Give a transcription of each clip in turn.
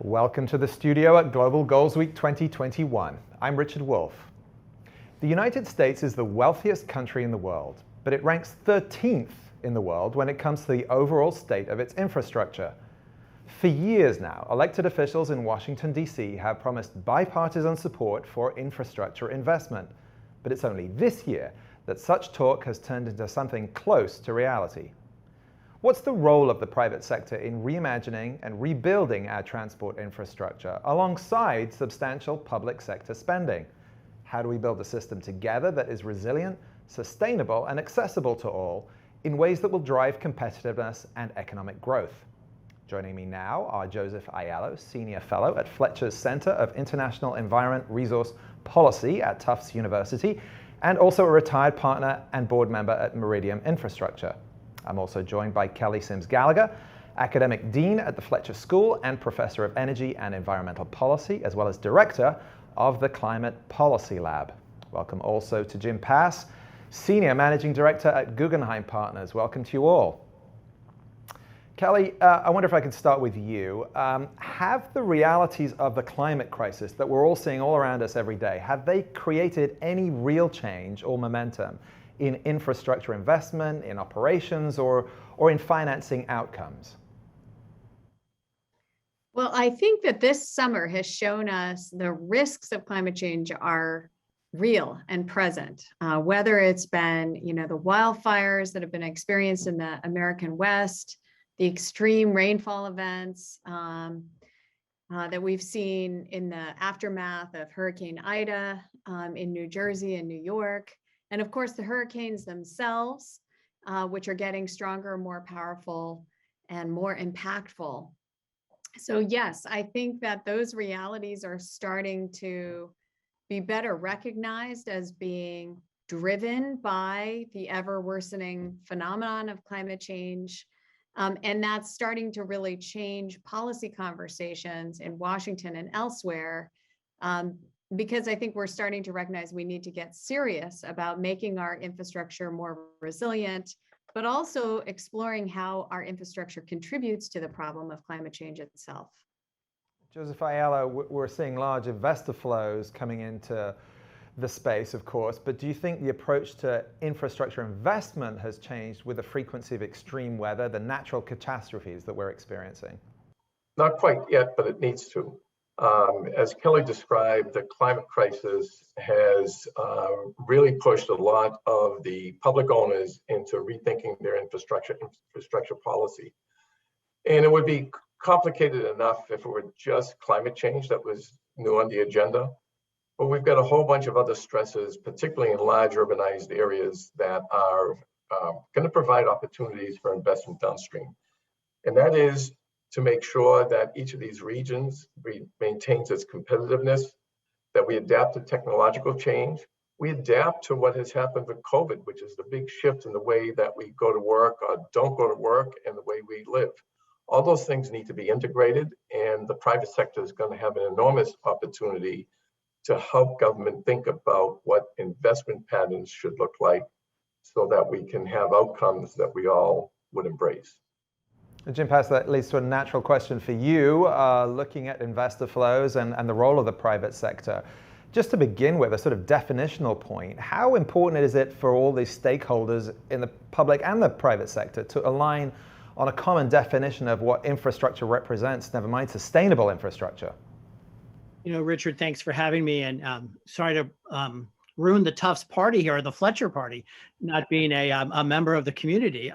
Welcome to the studio at Global Goals Week 2021. I'm Richard Wolffe. The United States is the wealthiest country in the world, but it ranks 13th in the world when it comes to the overall state of its infrastructure. For years now, elected officials in Washington, D.C. have promised bipartisan support for infrastructure investment, but it's only this year that such talk has turned into something close to reality. What's the role of the private sector in reimagining and rebuilding our transport infrastructure alongside substantial public sector spending? How do we build a system together that is resilient, sustainable, and accessible to all in ways that will drive competitiveness and economic growth? Joining me now are Joseph Aiello, Senior Fellow at Fletcher's Center of International Environment Resource Policy at Tufts University, and also a retired partner and board member at Meridian Infrastructure. I'm also joined by Kelly Simms Gallagher, Academic Dean at the Fletcher School and Professor of Energy and Environmental Policy, as well as Director of the Climate Policy Lab. Welcome also to Jim Pass, Senior Managing Director at Guggenheim Partners. Welcome to you all. Kelly, I wonder if I can start with you. Have the realities of the climate crisis that we're all seeing all around us every day, have they created any real change or momentum in infrastructure investment, in operations, or in financing outcomes? Well, I think that this summer has shown us the risks of climate change are real and present, whether it's been, the wildfires that have been experienced in the American West, the extreme rainfall events that we've seen in the aftermath of Hurricane Ida in New Jersey and New York, and of course the hurricanes themselves, which are getting stronger, more powerful, and more impactful. So yes, I think that those realities are starting to be better recognized as being driven by the ever worsening phenomenon of climate change. And that's starting to really change policy conversations in Washington and elsewhere, because I think we're starting to recognize we need to get serious about making our infrastructure more resilient, but also exploring how our infrastructure contributes to the problem of climate change itself. Joseph Aiello, we're seeing large investor flows coming into the space, of course, but do you think the approach to infrastructure investment has changed with the frequency of extreme weather, the natural catastrophes that we're experiencing? Not quite yet, but it needs to. As Kelly described, the climate crisis has really pushed a lot of the public owners into rethinking their infrastructure policy. And it would be complicated enough if it were just climate change that was new on the agenda. But we've got a whole bunch of other stresses, particularly in large urbanized areas, that are going to provide opportunities for investment downstream. And that is to make sure that each of these regions maintains its competitiveness, that we adapt to technological change, we adapt to what has happened with COVID, which is the big shift in the way that we go to work or don't go to work and the way we live. All those things need to be integrated, and the private sector is going to have an enormous opportunity to help government think about what investment patterns should look like so that we can have outcomes that we all would embrace. Jim Pass, that leads to a natural question for you, looking at investor flows and the role of the private sector. Just to begin with, a sort of definitional point, how important is it for all these stakeholders in the public and the private sector to align on a common definition of what infrastructure represents, never mind sustainable infrastructure? Richard, thanks for having me, and sorry to ruin the Tufts party here, or the Fletcher party, not being a member of the community.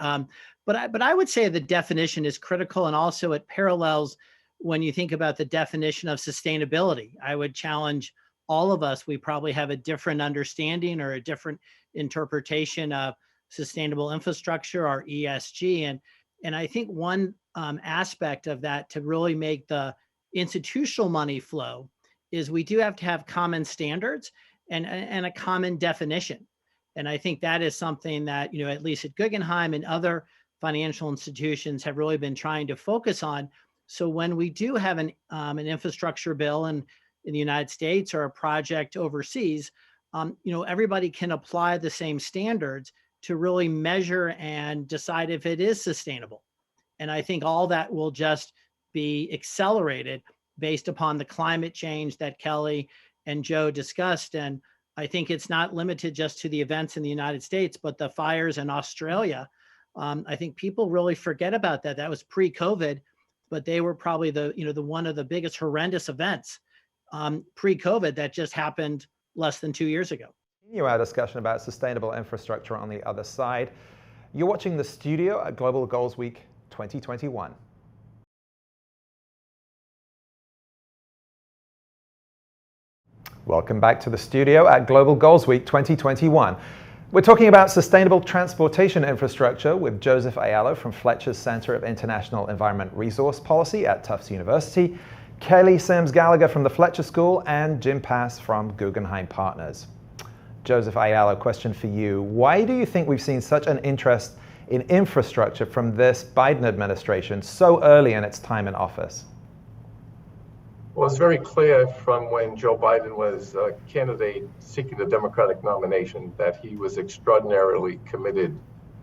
But I would say the definition is critical, and also it parallels when you think about the definition of sustainability. I would challenge all of us. We probably have a different understanding or a different interpretation of sustainable infrastructure, or ESG. And I think one aspect of that to really make the institutional money flow is we do have to have common standards and a common definition. And I think that is something that, at least at Guggenheim and other financial institutions have really been trying to focus on. So when we do have an infrastructure bill in the United States or a project overseas, everybody can apply the same standards to really measure and decide if it is sustainable. And I think all that will just be accelerated based upon the climate change that Kelly and Joe discussed. And I think it's not limited just to the events in the United States, but the fires in Australia. I think people really forget about that. That was pre-COVID, but they were probably the one of the biggest horrendous events pre-COVID that just happened less than 2 years ago. Continue our discussion about sustainable infrastructure on the other side. You're watching The Studio at Global Goals Week 2021. Welcome back to The Studio at Global Goals Week 2021. We're talking about sustainable transportation infrastructure with Joseph Aiello from Fletcher's Center of International Environment Resource Policy at Tufts University, Kelly Simms Gallagher from the Fletcher School, and Jim Pass from Guggenheim Partners. Joseph Aiello, question for you. Why do you think we've seen such an interest in infrastructure from this Biden administration so early in its time in office? Well, it's very clear from when Joe Biden was a candidate seeking the Democratic nomination that he was extraordinarily committed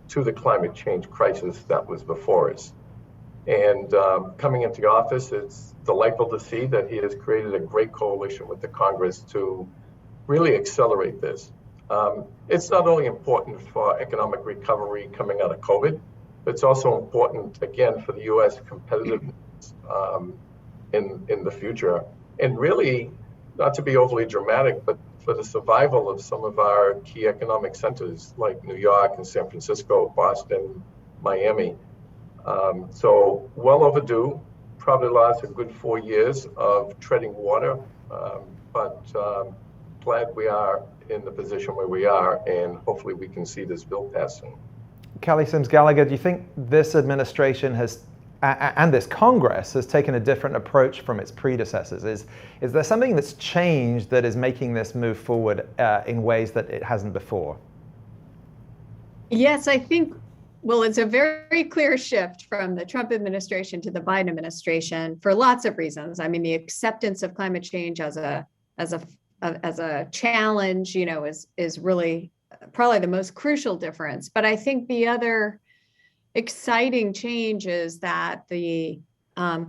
to the climate change crisis that was before us. And coming into office, it's delightful to see that he has created a great coalition with the Congress to really accelerate this. It's not only important for economic recovery coming out of COVID, but it's also important, again, for the U.S. competitiveness in the future. And really, not to be overly dramatic, but for the survival of some of our key economic centers like New York and San Francisco, Boston, Miami. So well overdue, probably lost a good 4 years of treading water, but glad we are in the position where we are, and hopefully we can see this bill passing. Kelly Simms Gallagher, do you think this administration has and this Congress has taken a different approach from its predecessors? Is there something that's changed that is making this move forward in ways that it hasn't before? Yes, I think, well, it's a very clear shift from the Trump administration to the Biden administration for lots of reasons. I mean, the acceptance of climate change as a challenge, is really probably the most crucial difference. But I think the other exciting change is that the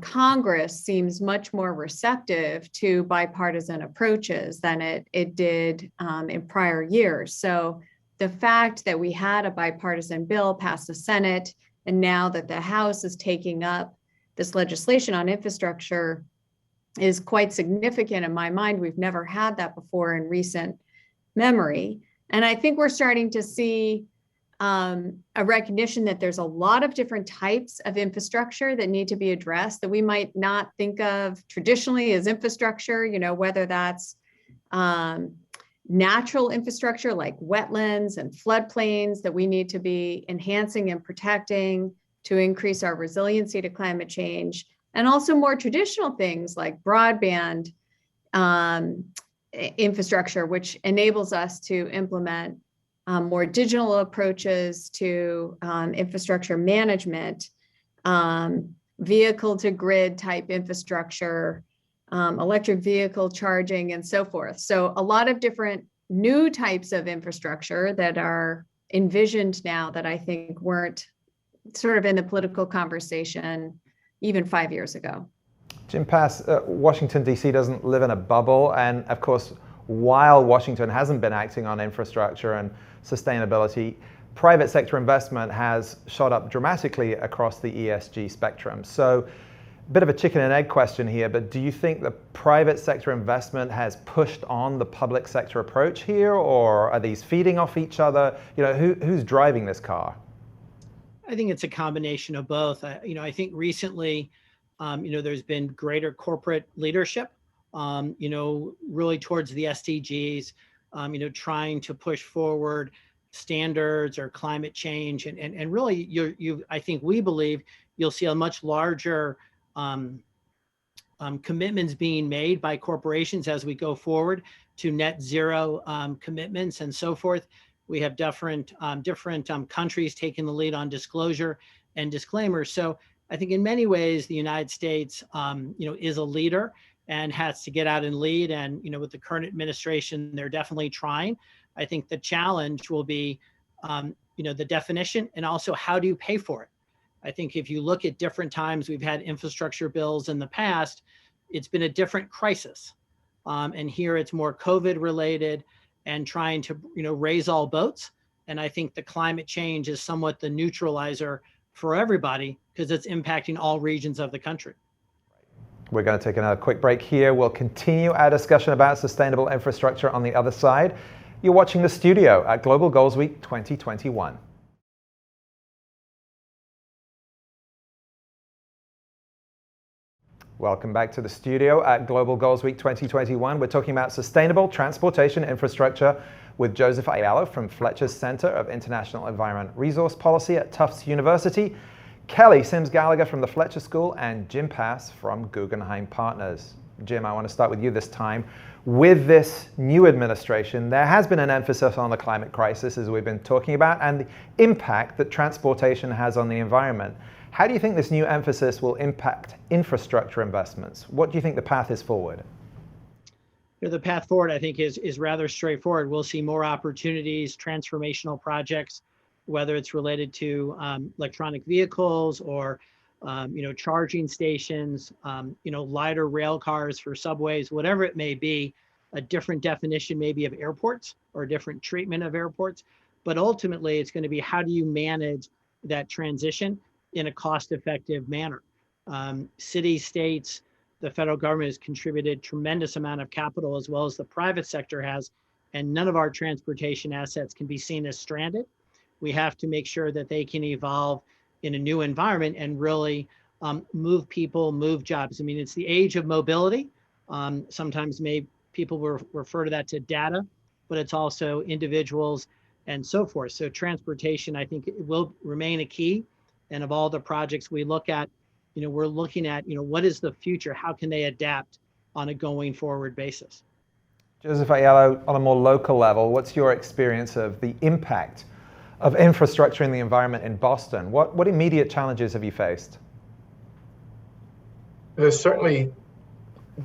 Congress seems much more receptive to bipartisan approaches than it did in prior years. So the fact that we had a bipartisan bill pass the Senate, and now that the House is taking up this legislation on infrastructure is quite significant in my mind. We've never had that before in recent memory. And I think we're starting to see a recognition that there's a lot of different types of infrastructure that need to be addressed that we might not think of traditionally as infrastructure, whether that's natural infrastructure like wetlands and floodplains that we need to be enhancing and protecting to increase our resiliency to climate change, and also more traditional things like broadband infrastructure, which enables us to implement more digital approaches to infrastructure management, vehicle to grid type infrastructure, electric vehicle charging, and so forth. So a lot of different new types of infrastructure that are envisioned now that I think weren't sort of in the political conversation even 5 years ago. Jim Pass, Washington, D.C. doesn't live in a bubble. And of course, while Washington hasn't been acting on infrastructure and sustainability, private sector investment has shot up dramatically across the ESG spectrum. So a bit of a chicken and egg question here, but do you think the private sector investment has pushed on the public sector approach here, or are these feeding off each other? Who's driving this car? I think it's a combination of both. I think recently, there's been greater corporate leadership, really towards the SDGs, trying to push forward standards or climate change. And really, I think we believe you'll see a much larger commitments being made by corporations as we go forward to net zero commitments and so forth. We have different countries taking the lead on disclosure and disclaimers. So I think in many ways, the United States, is a leader and has to get out and lead. And, with the current administration, they're definitely trying. I think the challenge will be, the definition and also how do you pay for it? I think if you look at different times, we've had infrastructure bills in the past, it's been a different crisis. And here it's more COVID related and trying to, raise all boats. And I think the climate change is somewhat the neutralizer for everybody because it's impacting all regions of the country. We're going to take another quick break here. We'll continue our discussion about sustainable infrastructure on the other side. You're watching The Studio at Global Goals Week 2021. Welcome back to The Studio at Global Goals Week 2021. We're talking about sustainable transportation infrastructure with Joseph Aiello from Fletcher's Center of International Environment Resource Policy at Tufts University, Kelly Simms Gallagher from the Fletcher School, and Jim Pass from Guggenheim Partners. Jim, I want to start with you this time. With this new administration, there has been an emphasis on the climate crisis, as we've been talking about, and the impact that transportation has on the environment. How do you think this new emphasis will impact infrastructure investments? What do you think the path is forward? The path forward, I think, is rather straightforward. We'll see more opportunities, transformational projects, whether it's related to electronic vehicles or charging stations, lighter rail cars for subways, whatever it may be, a different definition maybe of airports or a different treatment of airports. But ultimately, it's going to be how do you manage that transition in a cost-effective manner. Cities, states, the federal government has contributed tremendous amount of capital as well as the private sector has, and none of our transportation assets can be seen as stranded. We have to make sure that they can evolve in a new environment and really move people, move jobs. I mean, it's the age of mobility. Sometimes people will refer to that to data, but it's also individuals and so forth. So transportation, I think, it will remain a key. And of all the projects we look at, we're looking at, what is the future? How can they adapt on a going forward basis? Joseph Aiello, on a more local level, what's your experience of the impact of infrastructure in the environment in Boston? What immediate challenges have you faced? There's certainly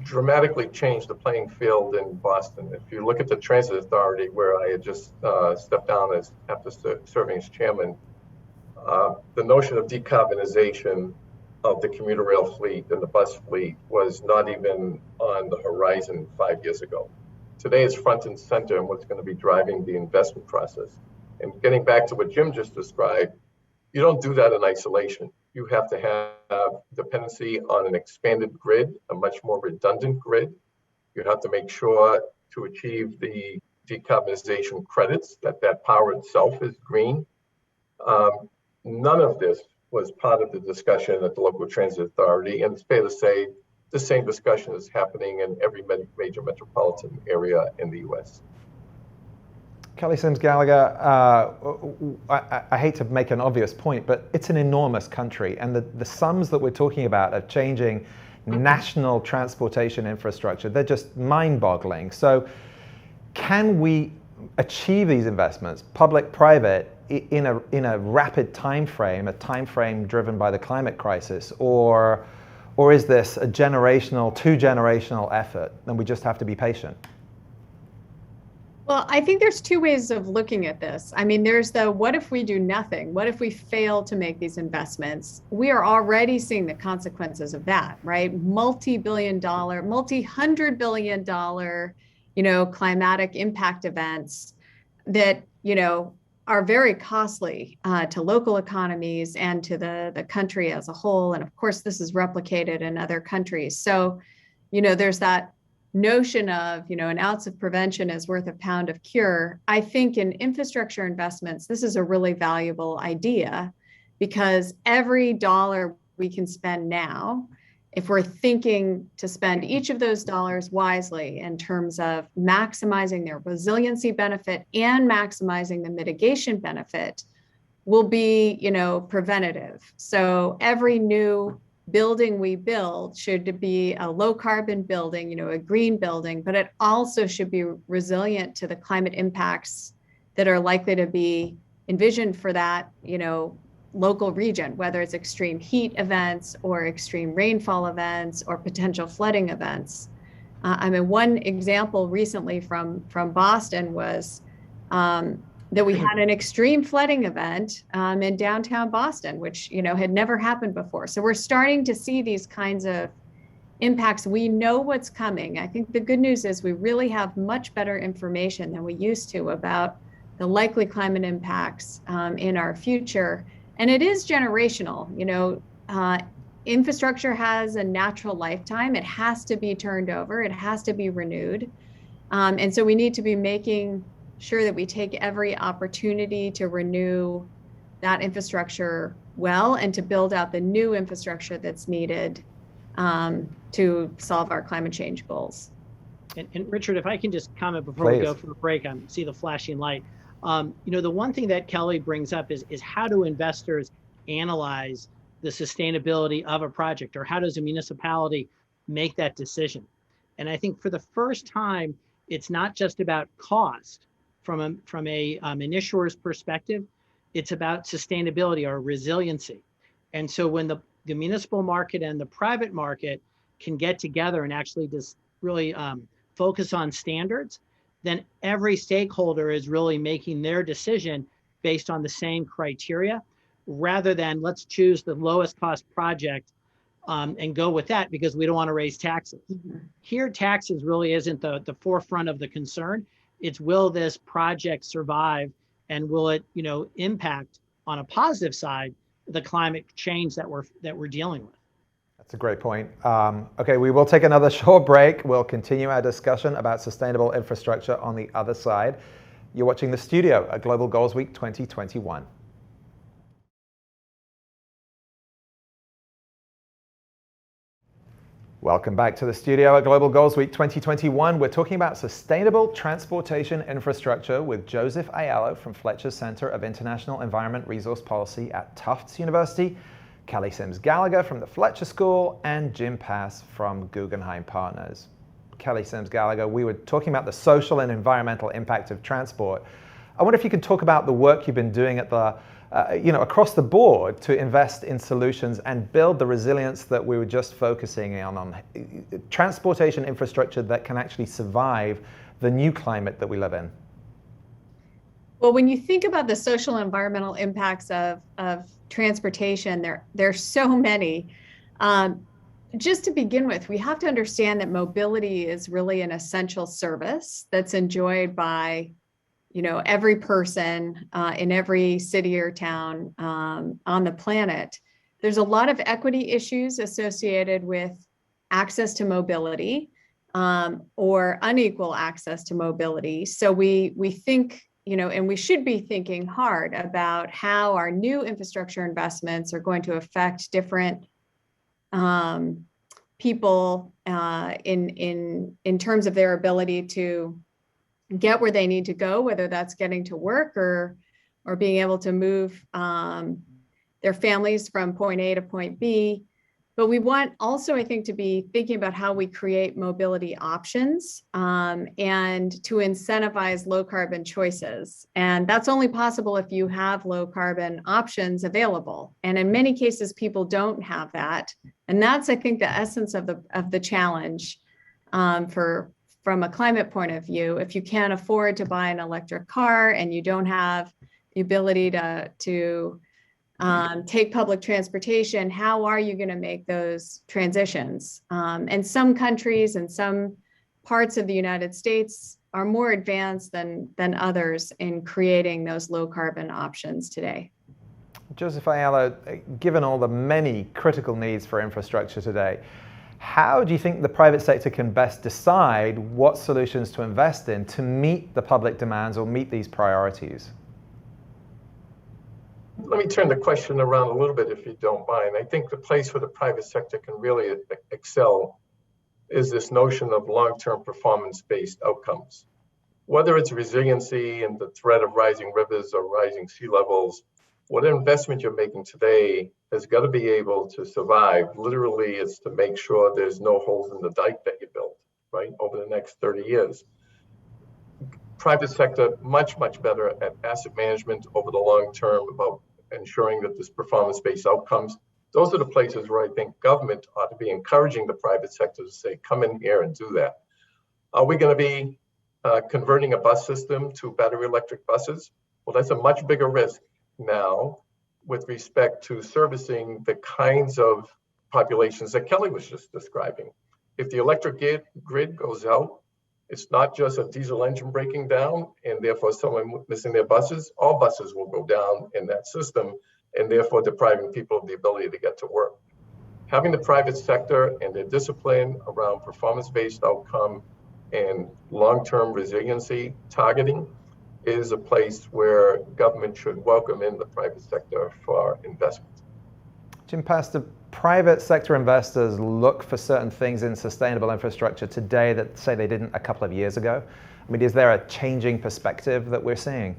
dramatically changed the playing field in Boston. If you look at the Transit Authority, where I had just stepped down after serving as chairman, the notion of decarbonization of the commuter rail fleet and the bus fleet was not even on the horizon 5 years ago. Today it's front and center and what's going to be driving the investment process. And getting back to what Jim just described, you don't do that in isolation. You have to have dependency on an expanded grid, a much more redundant grid. You have to make sure to achieve the decarbonization credits that power itself is green. None of this was part of the discussion at the local transit authority, and it's fair to say the same discussion is happening in every major metropolitan area in the U.S. Kelly Simms Gallagher, I hate to make an obvious point, but it's an enormous country, and the sums that we're talking about of changing national transportation infrastructure, they're just mind-boggling. So can we achieve these investments, public, private, in a rapid time frame, a time frame driven by the climate crisis, or is this a two-generational effort, and we just have to be patient? Well, I think there's two ways of looking at this. I mean, there's the what if we do nothing? What if we fail to make these investments? We are already seeing the consequences of that, right? Multi-hundred billion dollar, climatic impact events that, are very costly to local economies and to the country as a whole. And of course, this is replicated in other countries. So, there's that notion of, an ounce of prevention is worth a pound of cure. I think in infrastructure investments, this is a really valuable idea because every dollar we can spend now, if we're thinking to spend each of those dollars wisely in terms of maximizing their resiliency benefit and maximizing the mitigation benefit, will be, preventative. So every new building we build should be a low carbon building, a green building, but it also should be resilient to the climate impacts that are likely to be envisioned for that, local region, whether it's extreme heat events or extreme rainfall events or potential flooding events. One example recently from Boston was that we had an extreme flooding event in downtown Boston, which had never happened before. So we're starting to see these kinds of impacts, we know what's coming. I think the good news is we really have much better information than we used to about the likely climate impacts in our future. And it is generational. Infrastructure has a natural lifetime. It has to be turned over. It has to be renewed. And so we need to be making sure that we take every opportunity to renew that infrastructure well and to build out the new infrastructure that's needed to solve our climate change goals. And Richard, if I can just comment before we go for a break, I see the flashing light. The one thing that Kelly brings up is how do investors analyze the sustainability of a project, or how does a municipality make that decision? And I think for the first time, it's not just about cost from an issuer's perspective, it's about sustainability or resiliency. And so when the municipal market and the private market can get together and actually just really focus on standards, then every stakeholder is really making their decision based on the same criteria, rather than let's choose the lowest cost project and go with that because we don't want to raise taxes. Mm-hmm. Here, taxes really isn't the forefront of the concern. It's will this project survive, and will it, impact on a positive side the climate change that we're dealing with. That's a great point. Okay, we will take another short break. We'll continue our discussion about sustainable infrastructure on the other side. You're watching The Studio at Global Goals Week 2021. Welcome back to The Studio at Global Goals Week 2021. We're talking about sustainable transportation infrastructure with Joseph Aiello from Fletcher Center of International Environment Resource Policy at Tufts University, Kelly Simms Gallagher from the Fletcher School, and Jim Pass from Guggenheim Partners. Kelly Simms Gallagher, we were talking about the social and environmental impact of transport. I wonder if you could talk about the work you've been doing at the across the board to invest in solutions and build the resilience that we were just focusing on transportation infrastructure that can actually survive the new climate that we live in. Well, when you think about the social and environmental impacts of transportation, there's so many. Just to begin with, we have to understand that mobility is really an essential service that's enjoyed by every person in every city or town on the planet. There's a lot of equity issues associated with access to mobility or unequal access to mobility. So we think, and we should be thinking hard about how our new infrastructure investments are going to affect different people in terms of their ability to get where they need to go, whether that's getting to work or being able to move their families from point A to point B. But we want also, I think, to be thinking about how we create mobility options and to incentivize low carbon choices. And that's only possible if you have low carbon options available. And in many cases, people don't have that. And that's, I think, the essence of the challenge from a climate point of view. If you can't afford to buy an electric car and you don't have the ability to take public transportation, how are you going to make those transitions? And some countries and some parts of the United States are more advanced than others in creating those low carbon options today. Joseph Aiello, given all the many critical needs for infrastructure today, how do you think the private sector can best decide what solutions to invest in to meet the public demands or meet these priorities? Let me turn the question around a little bit, if you don't mind. I think the place where the private sector can really excel is this notion of long-term performance-based outcomes. Whether it's resiliency and the threat of rising rivers or rising sea levels, what investment you're making today has got to be able to survive. Literally, it's to make sure there's no holes in the dike that you built, right, over the next 30 years. Private sector, much, much better at asset management over the long term about ensuring that this performance-based outcomes. Those are the places where I think government ought to be encouraging the private sector to say, come in here and do that. Are we going to be converting a bus system to battery electric buses? Well, that's a much bigger risk now with respect to servicing the kinds of populations that Kelly was just describing. if the electric grid goes out, it's not just a diesel engine breaking down and therefore someone missing their buses. All buses will go down in that system and therefore depriving people of the ability to get to work. Having the private sector and their discipline around performance-based outcome and long-term resiliency targeting is a place where government should welcome in the private sector for investment. Jim Pass, do private sector investors look for certain things in sustainable infrastructure today that say they didn't a couple of years ago? I mean, is there a changing perspective that we're seeing?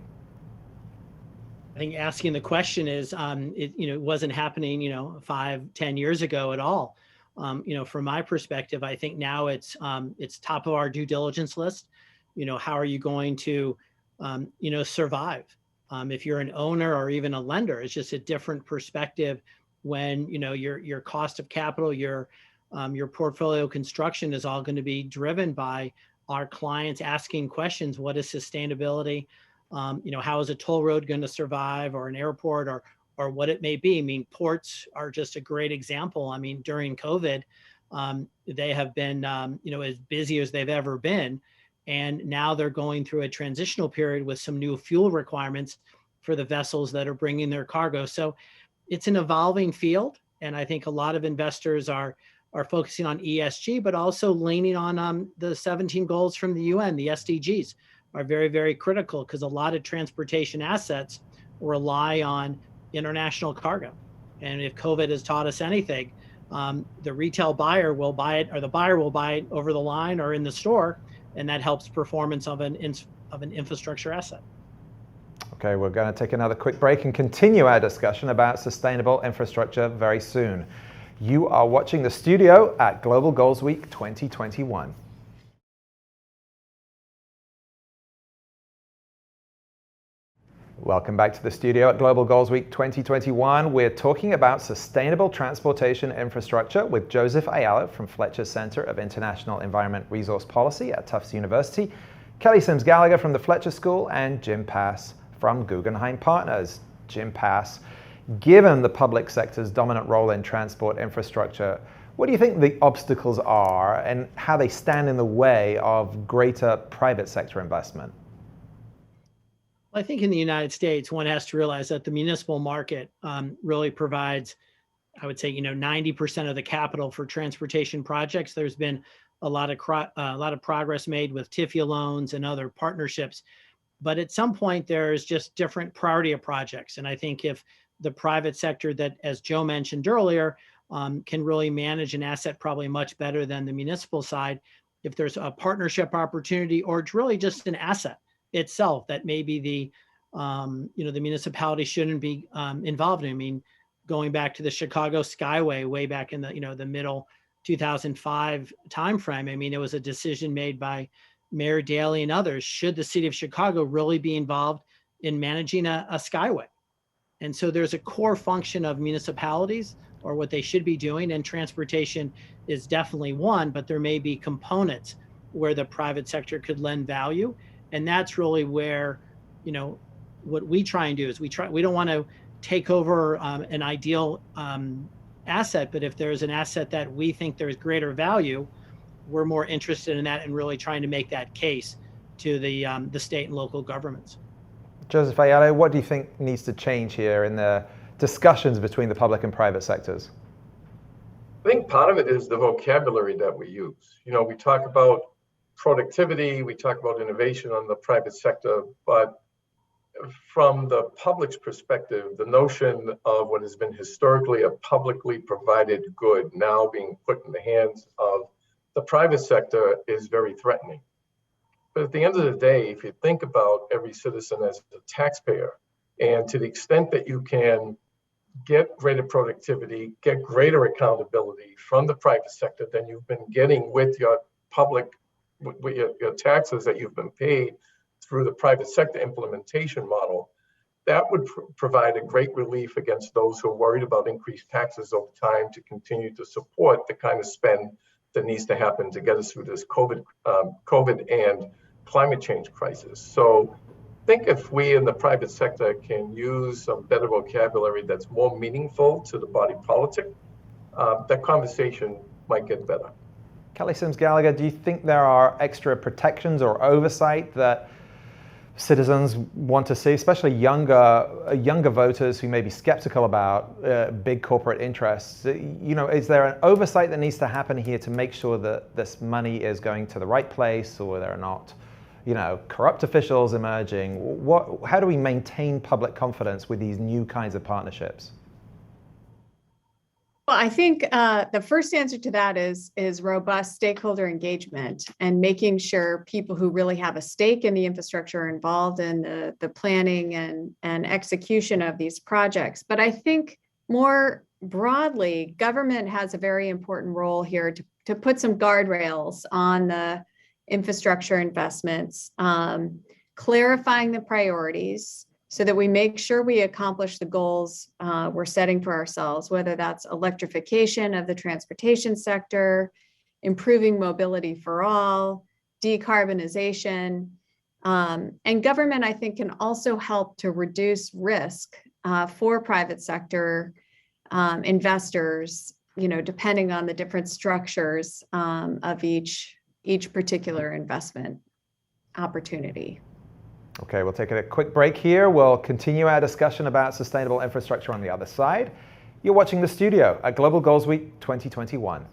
I think asking the question is, it wasn't happening, 5-10 years ago at all. From my perspective, I think now it's top of our due diligence list. How are you going to, survive? If you're an owner or even a lender, it's just a different perspective when, your cost of capital, your portfolio construction is all going to be driven by our clients asking questions. What is sustainability? How is a toll road going to survive, or an airport, or what it may be? I mean, ports are just a great example. I mean, during COVID, they have been, as busy as they've ever been. And now they're going through a transitional period with some new fuel requirements for the vessels that are bringing their cargo. So it's an evolving field. And I think a lot of investors are focusing on ESG, but also leaning on the 17 goals from the UN, the SDGs are very, very critical, because a lot of transportation assets rely on international cargo. And if COVID has taught us anything, the retail buyer will buy it, or the buyer will buy it over the line or in the store, and that helps performance of an infrastructure asset. Okay, we're going to take another quick break and continue our discussion about sustainable infrastructure very soon. You are watching The Studio at Global Goals Week 2021. Welcome back to The Studio at Global Goals Week 2021. We're talking about sustainable transportation infrastructure with Joseph Aiello from Fletcher Center of International Environment Resource Policy at Tufts University, Kelly Simms Gallagher from the Fletcher School, and Jim Pass from Guggenheim Partners. Jim Pass, given the public sector's dominant role in transport infrastructure, what do you think the obstacles are and how they stand in the way of greater private sector investment? I think in the United States, one has to realize that the municipal market really provides, I would say, 90% of the capital for transportation projects. There's been a lot of progress made with TIFIA loans and other partnerships, but at some point there's just different priority of projects. And I think if the private sector, that, as Joe mentioned earlier, can really manage an asset probably much better than the municipal side, if there's a partnership opportunity, or it's really just an asset itself that maybe the municipality shouldn't be involved in. I mean, going back to the Chicago Skyway way back in the middle 2005 timeframe, I mean, it was a decision made by Mayor Daley and others. Should the city of Chicago really be involved in managing a skyway? And so there's a core function of municipalities, or what they should be doing, and transportation is definitely one, but there may be components where the private sector could lend value. And that's really where, what we try and do is we don't want to take over an ideal asset, but if there's an asset that we think there's greater value, we're more interested in that and really trying to make that case to the state and local governments. Joseph Aiello, what do you think needs to change here in the discussions between the public and private sectors? I think part of it is the vocabulary that we use. We talk about productivity, we talk about innovation on the private sector, but from the public's perspective, the notion of what has been historically a publicly provided good now being put in the hands of the private sector is very threatening. But at the end of the day, if you think about every citizen as a taxpayer, and to the extent that you can get greater productivity, get greater accountability from the private sector than you've been getting with your public, with your taxes that you've been paid through the private sector implementation model, that would provide a great relief against those who are worried about increased taxes over time to continue to support the kind of spend that needs to happen to get us through this COVID and climate change crisis. So I think if we in the private sector can use some better vocabulary that's more meaningful to the body politic, that conversation might get better. Kelly Simms Gallagher, do you think there are extra protections or oversight that citizens want to see, especially younger voters who may be skeptical about big corporate interests? Is there an oversight that needs to happen here to make sure that this money is going to the right place, or there are not, corrupt officials emerging? How do we maintain public confidence with these new kinds of partnerships? Well, I think the first answer to that is robust stakeholder engagement and making sure people who really have a stake in the infrastructure are involved in the planning and execution of these projects. But I think more broadly, government has a very important role here to put some guardrails on the infrastructure investments, clarifying the priorities, so that we make sure we accomplish the goals we're setting for ourselves, whether that's electrification of the transportation sector, improving mobility for all, decarbonization. And government, I think, can also help to reduce risk for private sector investors, depending on the different structures of each particular investment opportunity. Okay, we'll take a quick break here. We'll continue our discussion about sustainable infrastructure on the other side. You're watching The Studio at Global Goals Week 2021.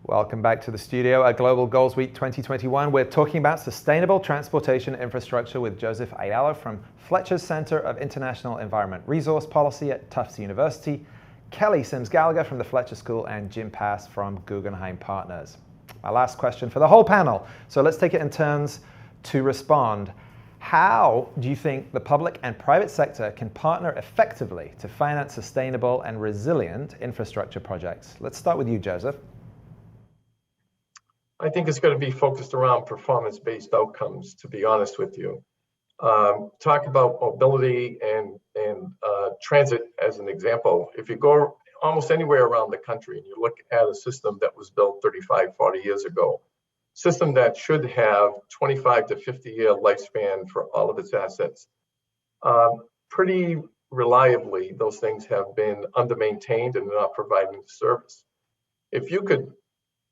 Welcome back to The Studio at Global Goals Week 2021. We're talking about sustainable transportation infrastructure with Joseph Aiello from Fletcher's Center of International Environment Resource Policy at Tufts University, Kelly Simms Gallagher from the Fletcher School, and Jim Pass from Guggenheim Partners. My last question for the whole panel. So let's take it in turns to respond. How do you think the public and private sector can partner effectively to finance sustainable and resilient infrastructure projects? Let's start with you, Joseph. I think it's going to be focused around performance-based outcomes, to be honest with you. Talk about mobility and transit as an example. If you go almost anywhere around the country and you look at a system that was built 35, 40 years ago, system that should have 25 to 50-year lifespan for all of its assets, pretty reliably, those things have been under-maintained and not providing the service. If you could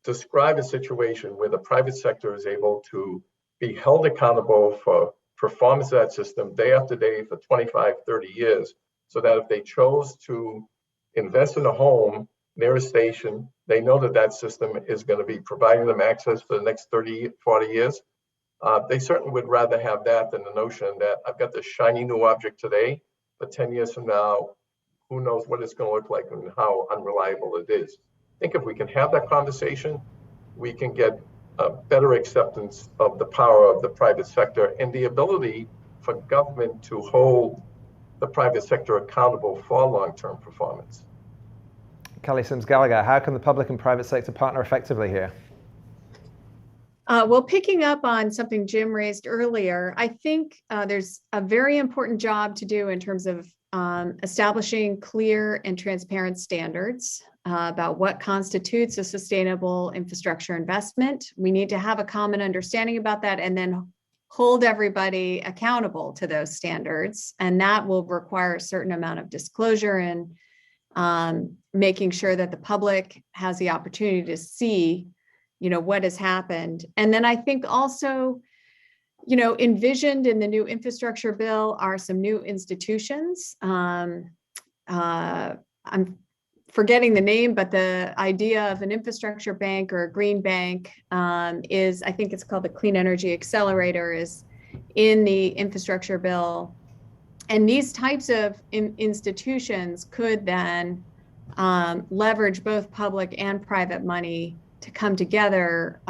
describe a situation where the private sector is able to be held accountable for performance of that system day after day for 25, 30 years, so that if they chose to invest in a home near a station, they know that that system is going to be providing them access for the next 30, 40 years. They certainly would rather have that than the notion that I've got this shiny new object today, but 10 years from now, who knows what it's going to look like and how unreliable it is. I think if we can have that conversation, we can get a better acceptance of the power of the private sector and the ability for government to hold the private sector accountable for long-term performance. Kelly Simms Gallagher, how can the public and private sector partner effectively here? Well, picking up on something Jim raised earlier, I think there's a very important job to do in terms of establishing clear and transparent standards about what constitutes a sustainable infrastructure investment. We need to have a common understanding about that and then hold everybody accountable to those standards. And that will require a certain amount of disclosure and making sure that the public has the opportunity to see, what has happened. And then I think also, envisioned in the new infrastructure bill are some new institutions. I'm forgetting the name, but the idea of an infrastructure bank or a green bank is, I think it's called the Clean Energy Accelerator, is in the infrastructure bill. And these types of institutions could then leverage both public and private money to come together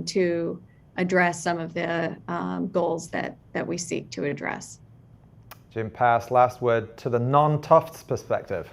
to address some of the goals that we seek to address. Jim Pass, last word to the non-Tufts perspective.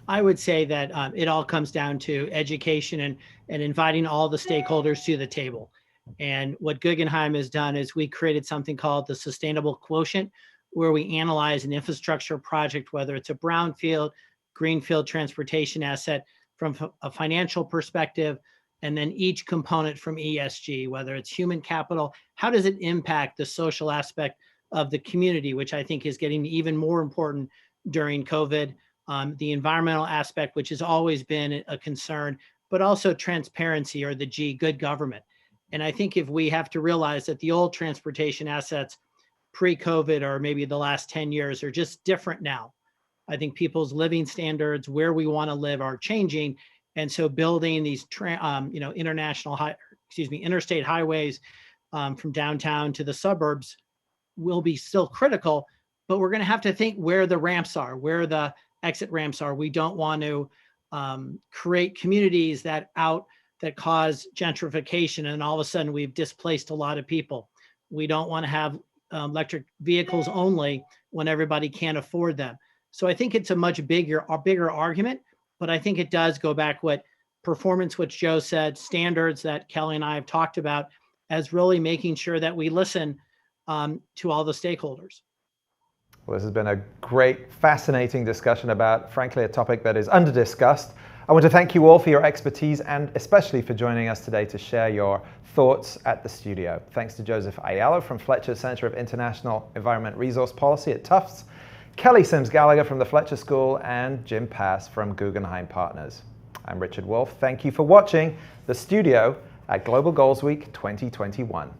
I would say that it all comes down to education and inviting all the stakeholders to the table. And what Guggenheim has done is we created something called the Sustainable Quotient, where we analyze an infrastructure project, whether it's a brownfield, greenfield transportation asset from a financial perspective, and then each component from ESG, whether it's human capital, how does it impact the social aspect of the community, which I think is getting even more important during COVID. the environmental aspect, which has always been a concern, but also transparency, or the G, good government. And I think if we have to realize that the old transportation assets pre-COVID, or maybe the last 10 years, are just different now. I think people's living standards, where we want to live, are changing. And so building these interstate highways from downtown to the suburbs will be still critical, but we're going to have to think where the ramps are, where the exit ramps are. We don't want to create communities that cause gentrification, and all of a sudden we've displaced a lot of people. We don't want to have electric vehicles only when everybody can't afford them. So I think it's a much bigger argument, but I think it does go back what performance, which Joe said, standards that Kelly and I have talked about, as really making sure that we listen to all the stakeholders. Well, this has been a great, fascinating discussion about, frankly, a topic that is under-discussed. I want to thank you all for your expertise, and especially for joining us today to share your thoughts at the studio. Thanks to Joseph Aiello from Fletcher Center of International Environment Resource Policy at Tufts, Kelly Simms Gallagher from the Fletcher School, and Jim Pass from Guggenheim Partners. I'm Richard Wolffe. Thank you for watching the studio at Global Goals Week 2021.